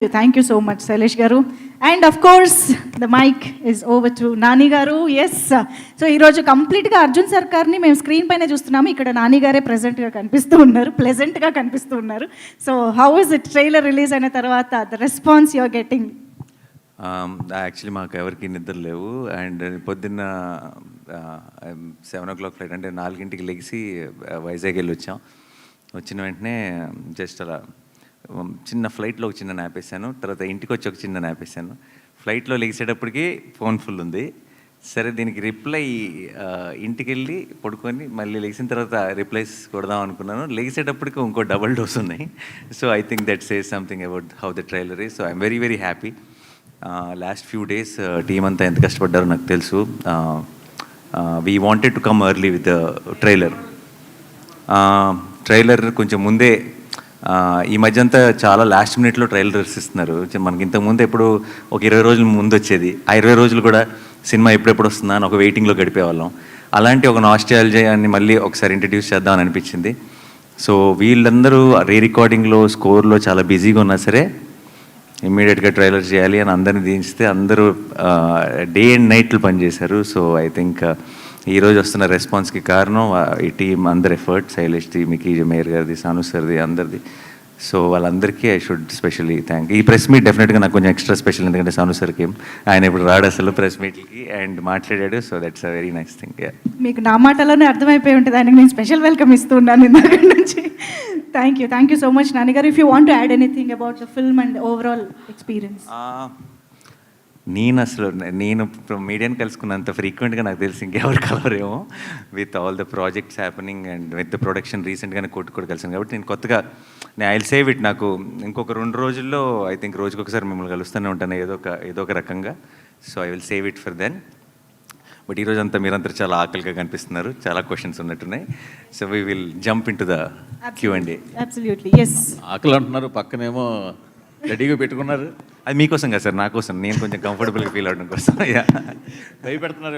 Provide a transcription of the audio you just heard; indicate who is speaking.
Speaker 1: Thank you so much, Sailesh Garu. And of course, the mic is over to Nani Garu. Yes, so ఈ రోజు కంప్లీట్గా అర్జున్ సర్కార్ని మేము screen పైన చూస్తున్నాము. ఇక్కడ నాని గారే ప్రెజెంట్గా కనిపిస్తూ ఉన్నారు, ప్లెజెంట్గా కనిపిస్తూ ఉన్నారు. So how is it trailer release అయిన తర్వాత the response you are getting?
Speaker 2: Actually మాకు ఎవరికి నిద్ర లేవు. అండ్ పొద్దున్న 7 o'clock ఫ్లైట్, అంటే 4 లెగిసి వైజాగ్ వెళ్ళి వచ్చాం. వచ్చిన వెంటనే జస్ట్ అలా చిన్న ఫ్లైట్లో ఒక చిన్న నాప్ వేసాను. తర్వాత ఇంటికి వచ్చి ఒక చిన్న నాప్ వేసాను. ఫ్లైట్లో లెగిసేటప్పటికి ఫోన్ ఫుల్ ఉంది. సరే దీనికి రిప్లై ఇంటికి వెళ్ళి పడుకొని మళ్ళీ లెగిసిన తర్వాత రిప్లైస్ కొడదాం అనుకున్నాను. లెగిసేటప్పటికి ఇంకో డబల్ డోస్ ఉన్నాయి. So I think that says something about how the trailer is. So I'm very very happy. Last few days team అంతా ఎంత కష్టపడ్డారో నాకు తెలుసు. We wanted to come early with trailer కొంచెం ముందే. ఈ మధ్య అంతా చాలా లాస్ట్ మినిట్లో ట్రైలర్స్ ఇస్తున్నారు. మనకి ఇంతకుముందు ఎప్పుడు ఒక 20 రోజుల ముందు వచ్చేది. ఆ 20 రోజులు కూడా సినిమా ఎప్పుడెప్పుడు వస్తుందా అని ఒక వెయిటింగ్లో గడిపేవాళ్ళం. అలాంటి ఒక నాస్టాల్జియాని మళ్ళీ ఒకసారి ఇంట్రడ్యూస్ చేద్దామని అనిపించింది. సో వీళ్ళందరూ రికార్డింగ్లో, స్కోర్లో చాలా బిజీగా ఉన్నా సరే ఇమ్మీడియట్గా ట్రైలర్ చేయాలి అని అందరిని దించితే అందరూ డే అండ్ నైట్లు పనిచేశారు. సో ఐ థింక్ ఈరోజు వస్తున్న రెస్పాన్స్కి కారణం ఈ టీం అందరి ఎఫర్ట్, శైలేష్ది, మికీ మేయర్ గారిది, సాను సార్ది, అందరిది. సో వాళ్ళందరికీ ఐ షుడ్ స్పెషల్లీ థ్యాంక్. ఈ ప్రెస్ మీట్ డెఫినెట్గా నాకు కొంచెం ఎక్స్ట్రా స్పెషల్, ఎందుకంటే సాను సార్కి ఆయన ఇప్పుడు రాడు అసలు ప్రెస్ మీట్కి, అండ్ మాట్లాడాడు. So that's a very nice thing.
Speaker 1: మీకు నా మాటలోనే అర్థమైపోయి ఉంటుంది, దానికి నేను స్పెషల్ వెల్కమ్ ఇస్తున్నాను ఇందాక నుంచి. Thank you so much Nani garu. If you want to add anything about the film and overall experience?
Speaker 2: నేను మీడియాని కలుసుకున్నంత ఫ్రీక్వెంట్గా నాకు తెలిసి ఇంకెవరు కలవరేమో, with all the projects happening and with the production. రీసెంట్గానే కూడా కలిసాను కాబట్టి నేను కొత్తగా ఐ విల్ సేవ్ ఇట్. నాకు ఇంకొక 2 రోజుల్లో ఐ థింక్ రోజుకొకసారి మిమ్మల్ని కలుస్తూనే ఉంటాను ఏదో ఒక రకంగా. So I will save it for then. But ఈరోజు అంతా మీరంతా చాలా ఆకలిగా కనిపిస్తున్నారు, చాలా క్వశ్చన్స్ ఉన్నట్టున్నాయి. So we will jump into the Q&A.
Speaker 1: Absolutely yes.
Speaker 3: ఆకలి అంటున్నారు, పక్కనేమో రెడీగా పెట్టుకున్నారు.
Speaker 2: అది మీకోసం కదా సార్, నా కోసం. నేను కొంచెం కంఫర్టబుల్గా ఫీల్ అవడం కోసం.
Speaker 3: భయపెడుతున్నారు.